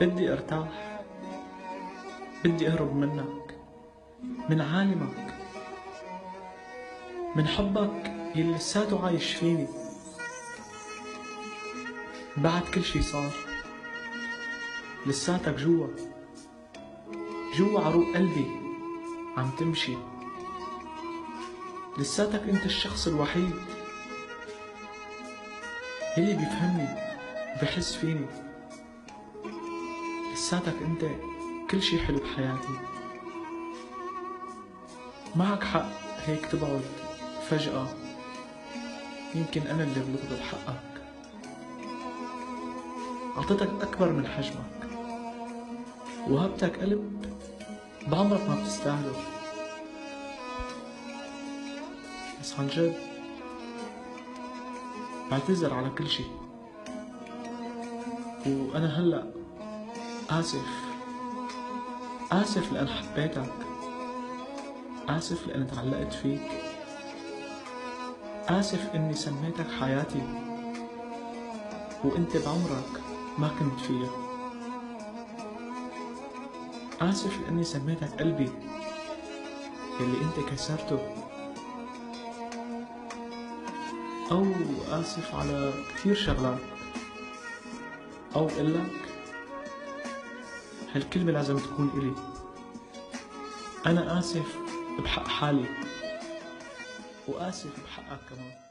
بدي ارتاح، بدي اهرب منك، من عالمك، من حبك يلي لساته عايش فيني بعد كل شي صار. لساتك جوا عروق قلبي عم تمشي. لساتك انت الشخص الوحيد يلي بيفهمني وبحس فيني. لساتك انت كل شي حلو بحياتي. معك حق هيك تبعد فجأة، يمكن أنا اللي غلطت بحقك. عطيتك أكبر من حجمك، وهبتك قلب بعمرك ما بتستاهله. بس عن جد بعتذر على كل شي، وأنا هلأ آسف لأن حبيتك، آسف لأن تعلقت فيك، آسف إني سميتك حياتي وإنت بعمرك ما كنت فيها. آسف لأني سميتك قلبي اللي إنت كسرته. أو آسف على كثير شغلات. أو إلك هالكلمة لازم تكون إلي. أنا آسف بحق حالي، وآسف بحقك كمان.